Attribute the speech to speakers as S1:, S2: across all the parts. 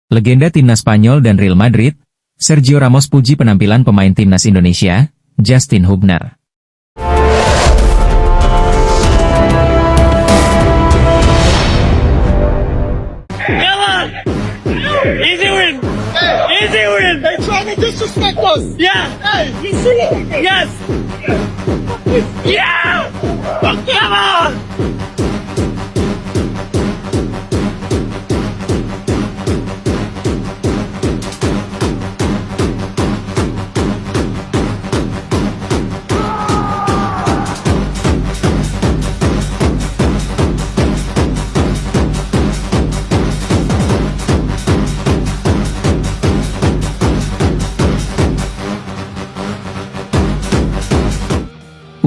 S1: Legenda timnas Spanyol dan Real Madrid, Sergio Ramos puji penampilan pemain timnas Indonesia, Justin Hubner.
S2: Come on! Easy win! Easy win!
S3: They trying to disrespect us!
S2: Yeah!
S3: Hey, you see it?
S2: Yes! Yeah! Come on!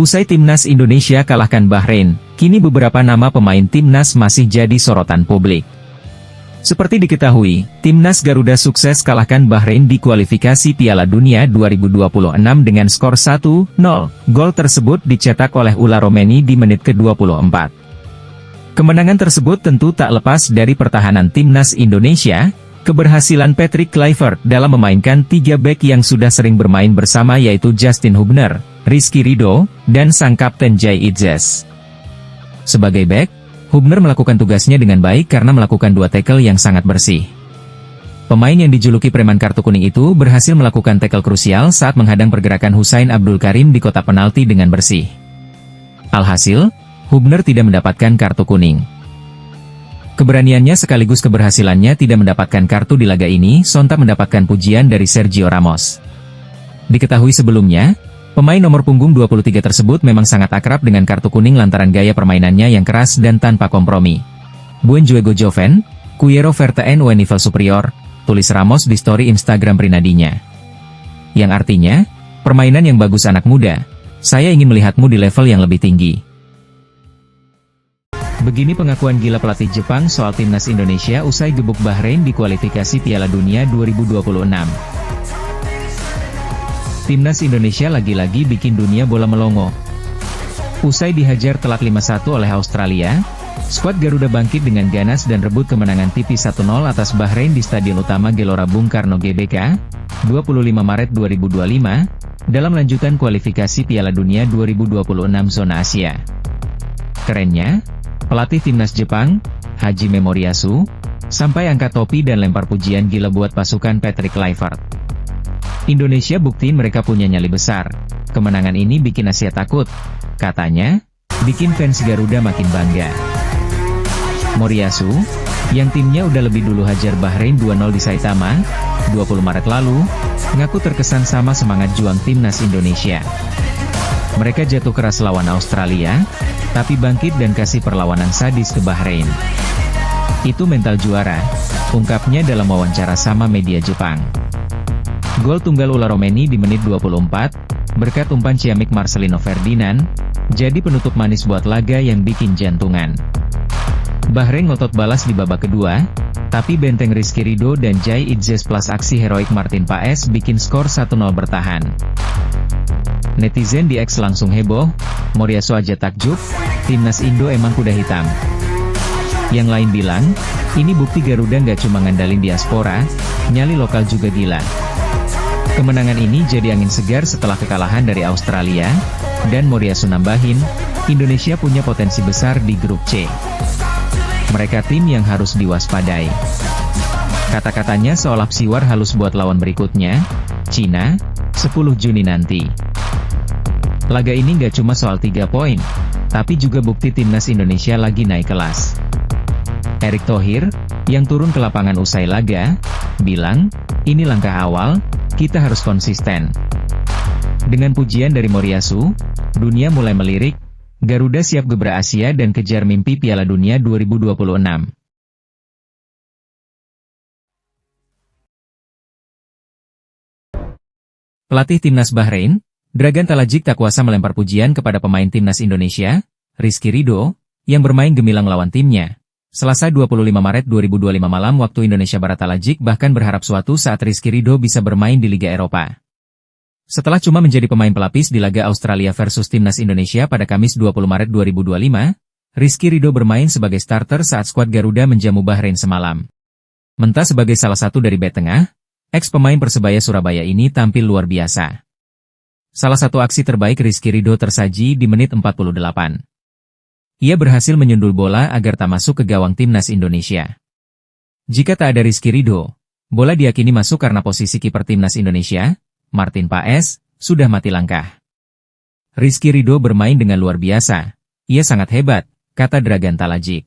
S1: Usai timnas Indonesia kalahkan Bahrain, kini beberapa nama pemain timnas masih jadi sorotan publik. Seperti diketahui, timnas Garuda sukses kalahkan Bahrain di kualifikasi Piala Dunia 2026 dengan skor 1-0. Gol tersebut dicetak oleh Ula Romeni di menit ke-24. Kemenangan tersebut tentu tak lepas dari pertahanan timnas Indonesia. Keberhasilan Patrick Kluivert dalam memainkan 3 bek yang sudah sering bermain bersama yaitu Justin Hubner, Rizky Ridho, dan sang kapten Jai Itzes. Sebagai bek, Hubner melakukan tugasnya dengan baik karena melakukan 2 tackle yang sangat bersih. Pemain yang dijuluki preman kartu kuning itu berhasil melakukan tackle krusial saat menghadang pergerakan Hussein Abdul Karim di kotak penalti dengan bersih. Alhasil, Hubner tidak mendapatkan kartu kuning. Keberaniannya sekaligus keberhasilannya tidak mendapatkan kartu di laga ini sontak mendapatkan pujian dari Sergio Ramos. Diketahui sebelumnya, pemain nomor punggung 23 tersebut memang sangat akrab dengan kartu kuning lantaran gaya permainannya yang keras dan tanpa kompromi. Buen juego joven, quiero verte en un nivel superior, tulis Ramos di story Instagram pribadinya. Yang artinya, permainan yang bagus anak muda, saya ingin melihatmu di level yang lebih tinggi. Begini pengakuan gila pelatih Jepang soal timnas Indonesia usai gebuk Bahrain di kualifikasi Piala Dunia 2026. Timnas Indonesia lagi-lagi bikin dunia bola melongo. Usai dihajar telak 5-1 oleh Australia, skuad Garuda bangkit dengan ganas dan rebut kemenangan tipis 1-0 atas Bahrain di Stadion Utama Gelora Bung Karno GBK, 25 Maret 2025, dalam lanjutan kualifikasi Piala Dunia 2026 zona Asia. Kerennya, pelatih timnas Jepang, Hajime Moriyasu, sampai angkat topi dan lempar pujian gila buat pasukan Patrick Kluivert. Indonesia buktiin mereka punya nyali besar. Kemenangan ini bikin Asia takut, katanya, bikin fans Garuda makin bangga. Moriyasu, yang timnya udah lebih dulu hajar Bahrain 2-0 di Saitama, 20 Maret lalu, ngaku terkesan sama semangat juang timnas Indonesia. Mereka jatuh keras lawan Australia, tapi bangkit dan kasih perlawanan sadis ke Bahrain. Itu mental juara, ungkapnya dalam wawancara sama media Jepang. Gol tunggal Ula Romeni di menit 24, berkat umpan ciamik Marcelino Ferdinand, jadi penutup manis buat laga yang bikin jantungan. Bahrain ngotot balas di babak kedua, tapi benteng Rizky Ridho dan Jai Itzes plus aksi heroik Martin Paes bikin skor 1-0 bertahan. Netizen di X langsung heboh, Moriyasu aja takjub, timnas Indo emang kuda hitam. Yang lain bilang, ini bukti Garuda nggak cuma ngandalin diaspora, nyali lokal juga gila. Kemenangan ini jadi angin segar setelah kekalahan dari Australia, dan Moriyasu nambahin, Indonesia punya potensi besar di grup C. Mereka tim yang harus diwaspadai. Kata-katanya seolah siwar halus buat lawan berikutnya, Cina, 10 Juni nanti. Laga ini nggak cuma soal 3 poin, tapi juga bukti timnas Indonesia lagi naik kelas. Erick Thohir, yang turun ke lapangan usai laga, bilang, ini langkah awal, kita harus konsisten. Dengan pujian dari Moriyasu, dunia mulai melirik, Garuda siap gebrak Asia dan kejar mimpi Piala Dunia 2026. Pelatih timnas Bahrain, Dragan Talajik tak kuasa melempar pujian kepada pemain timnas Indonesia, Rizky Ridho, yang bermain gemilang lawan timnya. Selasa 25 Maret 2025 malam waktu Indonesia Barat. Talajik bahkan berharap suatu saat Rizky Ridho bisa bermain di Liga Eropa. Setelah cuma menjadi pemain pelapis di laga Australia versus timnas Indonesia pada Kamis 20 Maret 2025, Rizky Ridho bermain sebagai starter saat skuad Garuda menjamu Bahrain semalam. Mentah sebagai salah satu dari bek tengah, ex-pemain Persebaya Surabaya ini tampil luar biasa. Salah satu aksi terbaik Rizky Ridho tersaji di menit 48. Ia berhasil menyundul bola agar tak masuk ke gawang timnas Indonesia. Jika tak ada Rizky Ridho, bola diyakini masuk karena posisi kiper timnas Indonesia, Martin Paes, sudah mati langkah. Rizky Ridho bermain dengan luar biasa. Ia sangat hebat, kata Dragan Talajik.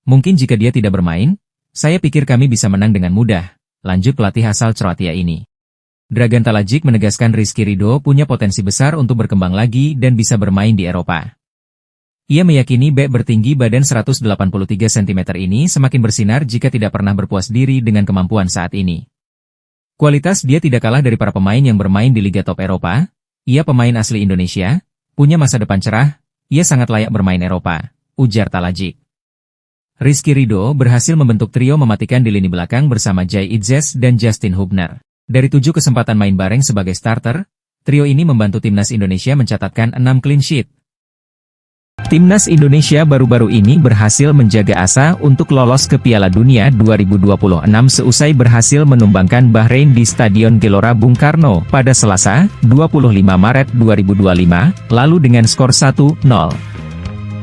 S1: Mungkin jika dia tidak bermain, saya pikir kami bisa menang dengan mudah, lanjut pelatih asal Kroasia ini. Dragan Talajik menegaskan Rizky Ridho punya potensi besar untuk berkembang lagi dan bisa bermain di Eropa. Ia meyakini bek bertinggi badan 183 cm ini semakin bersinar jika tidak pernah berpuas diri dengan kemampuan saat ini. Kualitas dia tidak kalah dari para pemain yang bermain di Liga Top Eropa. Ia pemain asli Indonesia, punya masa depan cerah, ia sangat layak bermain Eropa, ujar Talajik. Rizky Ridho berhasil membentuk trio mematikan di lini belakang bersama Jai Itzes dan Justin Hubner. Dari 7 kesempatan main bareng sebagai starter, trio ini membantu timnas Indonesia mencatatkan 6 clean sheet. Timnas Indonesia baru-baru ini berhasil menjaga asa untuk lolos ke Piala Dunia 2026 seusai berhasil menumbangkan Bahrain di Stadion Gelora Bung Karno pada Selasa, 25 Maret 2025, lalu dengan skor 1-0.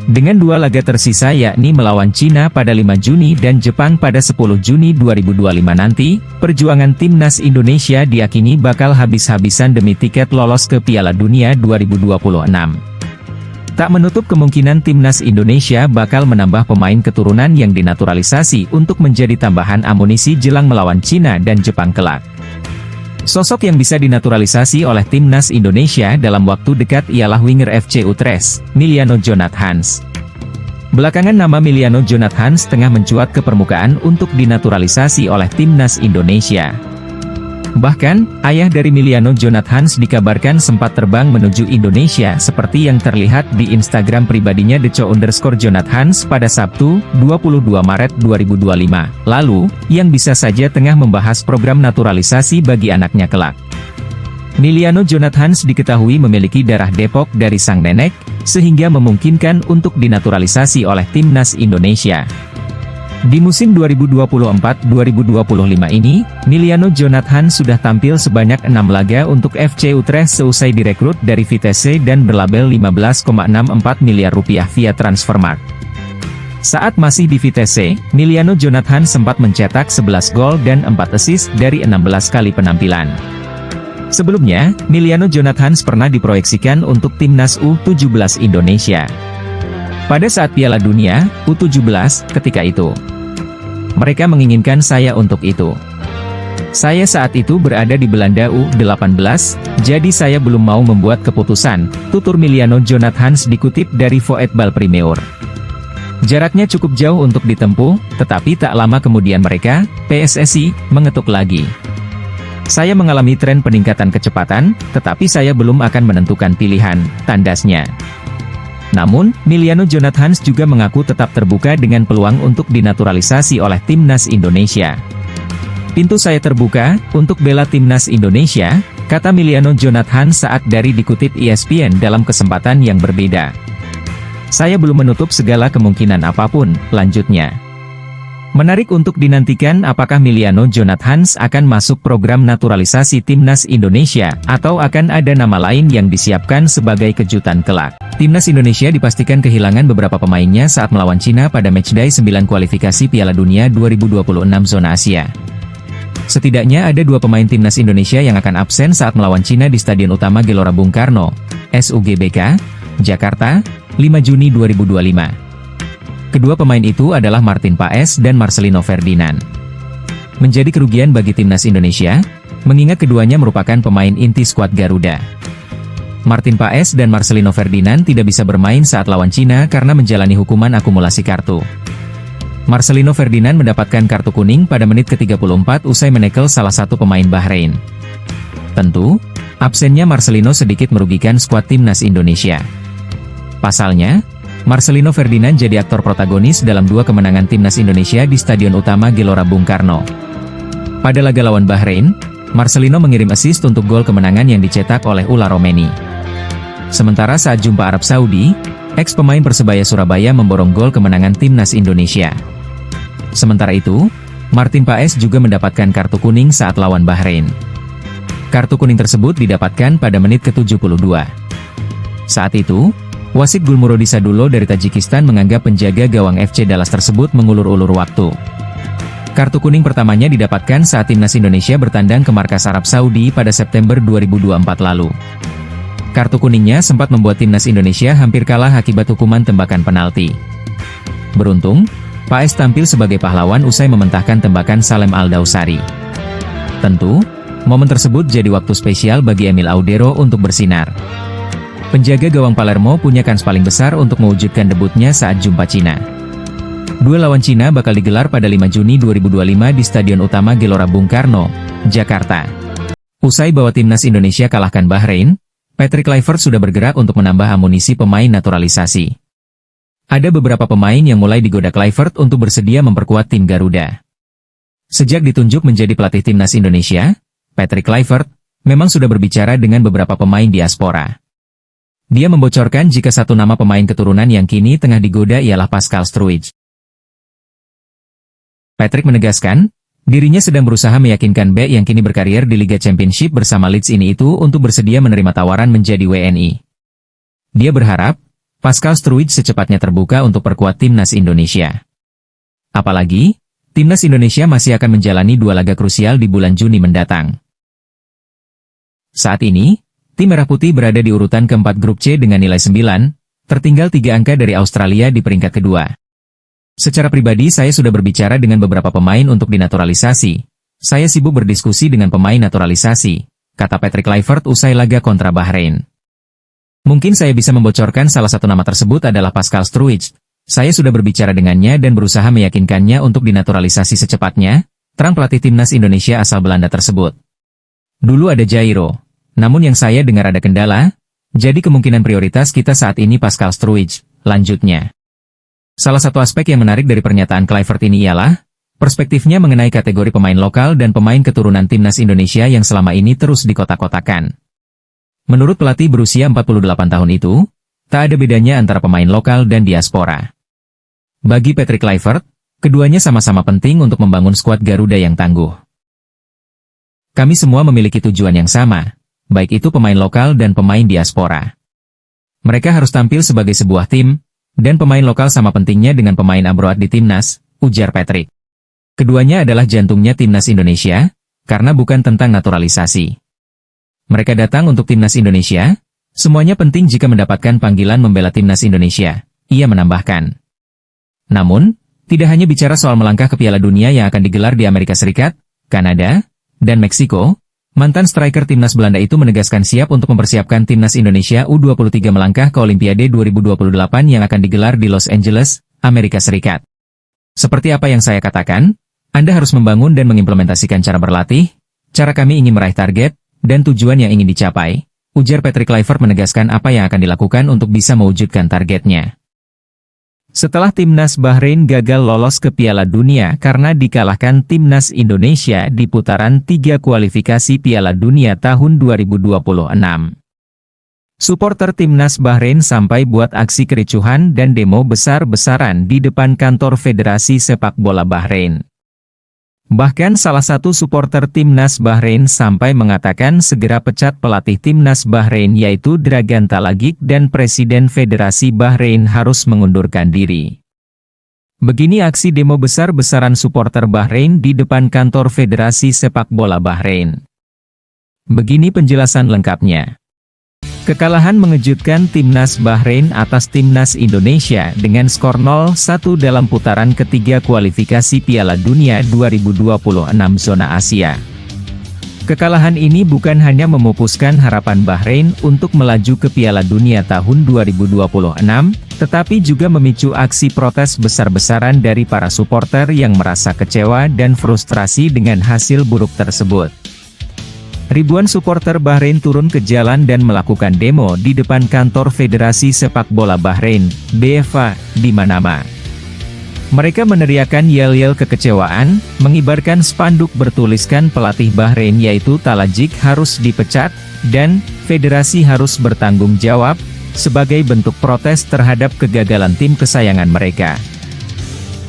S1: Dengan 2 laga tersisa yakni melawan Cina pada 5 Juni dan Jepang pada 10 Juni 2025 nanti, perjuangan timnas Indonesia diyakini bakal habis-habisan demi tiket lolos ke Piala Dunia 2026. Tak menutup kemungkinan timnas Indonesia bakal menambah pemain keturunan yang dinaturalisasi untuk menjadi tambahan amunisi jelang melawan Cina dan Jepang kelak. Sosok yang bisa dinaturalisasi oleh timnas Indonesia dalam waktu dekat ialah winger FC Utrecht, Miliano Jonathans. Belakangan nama Miliano Jonathans tengah mencuat ke permukaan untuk dinaturalisasi oleh timnas Indonesia. Bahkan, ayah dari Miliano Jonathans dikabarkan sempat terbang menuju Indonesia seperti yang terlihat di Instagram pribadinya @deco_Jonathans pada Sabtu, 22 Maret 2025, lalu, yang bisa saja tengah membahas program naturalisasi bagi anaknya kelak. Miliano Jonathans diketahui memiliki darah Depok dari sang nenek, sehingga memungkinkan untuk dinaturalisasi oleh timnas Indonesia. Di musim 2024-2025 ini, Miliano Jonathans sudah tampil sebanyak 6 laga untuk FC Utrecht seusai direkrut dari Vitesse dan berlabel 15,64 miliar rupiah via Transfermarkt. Saat masih di Vitesse, Miliano Jonathans sempat mencetak 11 gol dan 4 assist dari 16 kali penampilan. Sebelumnya, Miliano Jonathans pernah diproyeksikan untuk timnas U17 Indonesia. Pada saat Piala Dunia U17, ketika itu, mereka menginginkan saya untuk itu. Saya saat itu berada di Belanda U18, jadi saya belum mau membuat keputusan, tutur Miliano Jonathans dikutip dari Voetbal Primeur. Jaraknya cukup jauh untuk ditempuh, tetapi tak lama kemudian mereka, PSSI, mengetuk lagi. Saya mengalami tren peningkatan kecepatan, tetapi saya belum akan menentukan pilihan, tandasnya. Namun, Miliano Jonathans juga mengaku tetap terbuka dengan peluang untuk dinaturalisasi oleh timnas Indonesia. Pintu saya terbuka, untuk bela timnas Indonesia, kata Miliano Jonathans saat dari dikutip ESPN dalam kesempatan yang berbeda. Saya belum menutup segala kemungkinan apapun, lanjutnya. Menarik untuk dinantikan apakah Miliano Jonathans akan masuk program naturalisasi timnas Indonesia, atau akan ada nama lain yang disiapkan sebagai kejutan kelak. Timnas Indonesia dipastikan kehilangan beberapa pemainnya saat melawan Cina pada matchday 9 kualifikasi Piala Dunia 2026 zona Asia. Setidaknya ada 2 pemain timnas Indonesia yang akan absen saat melawan Cina di Stadion Utama Gelora Bung Karno, SUGBK, Jakarta, 5 Juni 2025. Kedua pemain itu adalah Martin Paes dan Marcelino Ferdinand. Menjadi kerugian bagi timnas Indonesia, mengingat keduanya merupakan pemain inti skuad Garuda. Martin Paes dan Marcelino Ferdinand tidak bisa bermain saat lawan Cina karena menjalani hukuman akumulasi kartu. Marcelino Ferdinand mendapatkan kartu kuning pada menit ke-34 usai menekel salah satu pemain Bahrain. Tentu, absennya Marcelino sedikit merugikan skuad timnas Indonesia. Pasalnya, Marcelino Ferdinand jadi aktor protagonis dalam 2 kemenangan timnas Indonesia di Stadion Utama Gelora Bung Karno. Pada laga lawan Bahrain, Marcelino mengirim assist untuk gol kemenangan yang dicetak oleh Ula Romeni. Sementara saat jumpa Arab Saudi, ex-pemain Persebaya Surabaya memborong gol kemenangan timnas Indonesia. Sementara itu, Martin Paes juga mendapatkan kartu kuning saat lawan Bahrain. Kartu kuning tersebut didapatkan pada menit ke-72. Saat itu, wasit Gulmurodi Sadulo dari Tajikistan menganggap penjaga gawang FC Dallas tersebut mengulur-ulur waktu. Kartu kuning pertamanya didapatkan saat timnas Indonesia bertandang ke markas Arab Saudi pada September 2024 lalu. Kartu kuningnya sempat membuat timnas Indonesia hampir kalah akibat hukuman tembakan penalti. Beruntung, Paes tampil sebagai pahlawan usai mementahkan tembakan Salem Al-Dausari. Tentu, momen tersebut jadi waktu spesial bagi Emil Audero untuk bersinar. Penjaga gawang Palermo punya kans paling besar untuk mewujudkan debutnya saat jumpa Cina. Duel lawan Cina bakal digelar pada 5 Juni 2025 di Stadion Utama Gelora Bung Karno, Jakarta. Usai bawa timnas Indonesia kalahkan Bahrain, Patrick Kluivert sudah bergerak untuk menambah amunisi pemain naturalisasi. Ada beberapa pemain yang mulai digoda Kluivert untuk bersedia memperkuat tim Garuda. Sejak ditunjuk menjadi pelatih timnas Indonesia, Patrick Kluivert memang sudah berbicara dengan beberapa pemain diaspora. Dia membocorkan jika satu nama pemain keturunan yang kini tengah digoda ialah Pascal Struijk. Patrick menegaskan, dirinya sedang berusaha meyakinkan bek yang kini berkarier di Liga Championship bersama Leeds ini itu untuk bersedia menerima tawaran menjadi WNI. Dia berharap, Pascal Struijk secepatnya terbuka untuk perkuat timnas Indonesia. Apalagi, timnas Indonesia masih akan menjalani 2 laga krusial di bulan Juni mendatang. Saat ini, tim Merah Putih berada di urutan keempat grup C dengan nilai 9, tertinggal 3 angka dari Australia di peringkat kedua. Secara pribadi saya sudah berbicara dengan beberapa pemain untuk dinaturalisasi. Saya sibuk berdiskusi dengan pemain naturalisasi, kata Patrick Kluivert usai laga kontra Bahrain. Mungkin saya bisa membocorkan salah satu nama tersebut adalah Pascal Struijk. Saya sudah berbicara dengannya dan berusaha meyakinkannya untuk dinaturalisasi secepatnya, terang pelatih timnas Indonesia asal Belanda tersebut. Dulu ada Jairo, namun yang saya dengar ada kendala, jadi kemungkinan prioritas kita saat ini Pascal Struijk, lanjutnya. Salah satu aspek yang menarik dari pernyataan Kluivert ini ialah, perspektifnya mengenai kategori pemain lokal dan pemain keturunan timnas Indonesia yang selama ini terus dikotak-kotakan. Menurut pelatih berusia 48 tahun itu, tak ada bedanya antara pemain lokal dan diaspora. Bagi Patrick Kluivert, keduanya sama-sama penting untuk membangun skuad Garuda yang tangguh. Kami semua memiliki tujuan yang sama, baik itu pemain lokal dan pemain diaspora. Mereka harus tampil sebagai sebuah tim, dan pemain lokal sama pentingnya dengan pemain abroad di timnas, ujar Patrick. Keduanya adalah jantungnya timnas Indonesia, karena bukan tentang naturalisasi. Mereka datang untuk timnas Indonesia, semuanya penting jika mendapatkan panggilan membela timnas Indonesia, ia menambahkan. Namun, tidak hanya bicara soal melangkah ke Piala Dunia yang akan digelar di Amerika Serikat, Kanada, dan Meksiko, mantan striker timnas Belanda itu menegaskan siap untuk mempersiapkan timnas Indonesia U23 melangkah ke Olimpiade 2028 yang akan digelar di Los Angeles, Amerika Serikat. Seperti apa yang saya katakan, Anda harus membangun dan mengimplementasikan cara berlatih, cara kami ingin meraih target, dan tujuan yang ingin dicapai, ujar Patrick Kluivert menegaskan apa yang akan dilakukan untuk bisa mewujudkan targetnya. Setelah timnas Bahrain gagal lolos ke Piala Dunia karena dikalahkan timnas Indonesia di putaran 3 kualifikasi Piala Dunia tahun 2026. Suporter timnas Bahrain sampai buat aksi kericuhan dan demo besar-besaran di depan kantor Federasi Sepak Bola Bahrain. Bahkan salah satu suporter timnas Bahrain sampai mengatakan segera pecat pelatih timnas Bahrain yaitu Dragan Talagik dan Presiden Federasi Bahrain harus mengundurkan diri. Begini aksi demo besar-besaran suporter Bahrain di depan kantor Federasi Sepak Bola Bahrain. Begini penjelasan lengkapnya. Kekalahan mengejutkan timnas Bahrain atas timnas Indonesia dengan skor 0-1 dalam putaran ketiga kualifikasi Piala Dunia 2026 zona Asia. Kekalahan ini bukan hanya memupuskan harapan Bahrain untuk melaju ke Piala Dunia tahun 2026, tetapi juga memicu aksi protes besar-besaran dari para suporter yang merasa kecewa dan frustrasi dengan hasil buruk tersebut. Ribuan suporter Bahrain turun ke jalan dan melakukan demo di depan kantor Federasi Sepak Bola Bahrain, BFA, di Manama. Mereka meneriakkan yel-yel kekecewaan, mengibarkan spanduk bertuliskan pelatih Bahrain yaitu Talagik harus dipecat, dan federasi harus bertanggung jawab, sebagai bentuk protes terhadap kegagalan tim kesayangan mereka.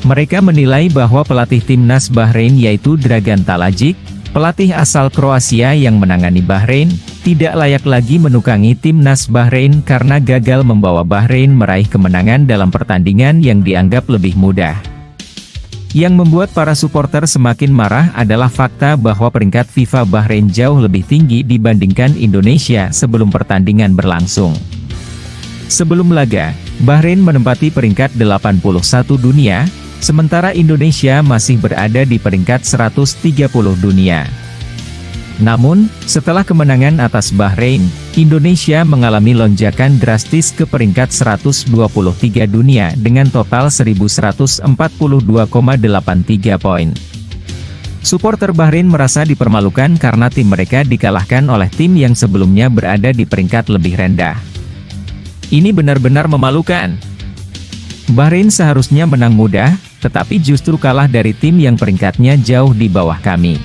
S1: Mereka menilai bahwa pelatih timnas Bahrain yaitu Dragan Talajic, pelatih asal Kroasia yang menangani Bahrain, tidak layak lagi menukangi timnas Bahrain karena gagal membawa Bahrain meraih kemenangan dalam pertandingan yang dianggap lebih mudah. Yang membuat para supporter semakin marah adalah fakta bahwa peringkat FIFA Bahrain jauh lebih tinggi dibandingkan Indonesia sebelum pertandingan berlangsung. Sebelum laga, Bahrain menempati peringkat 81 dunia, sementara Indonesia masih berada di peringkat 130 dunia. Namun, setelah kemenangan atas Bahrain, Indonesia mengalami lonjakan drastis ke peringkat 123 dunia dengan total 1142,83 poin. Supporter Bahrain merasa dipermalukan karena tim mereka dikalahkan oleh tim yang sebelumnya berada di peringkat lebih rendah. Ini benar-benar memalukan. Bahrain seharusnya menang mudah, tetapi justru kalah dari tim yang peringkatnya jauh di bawah kami.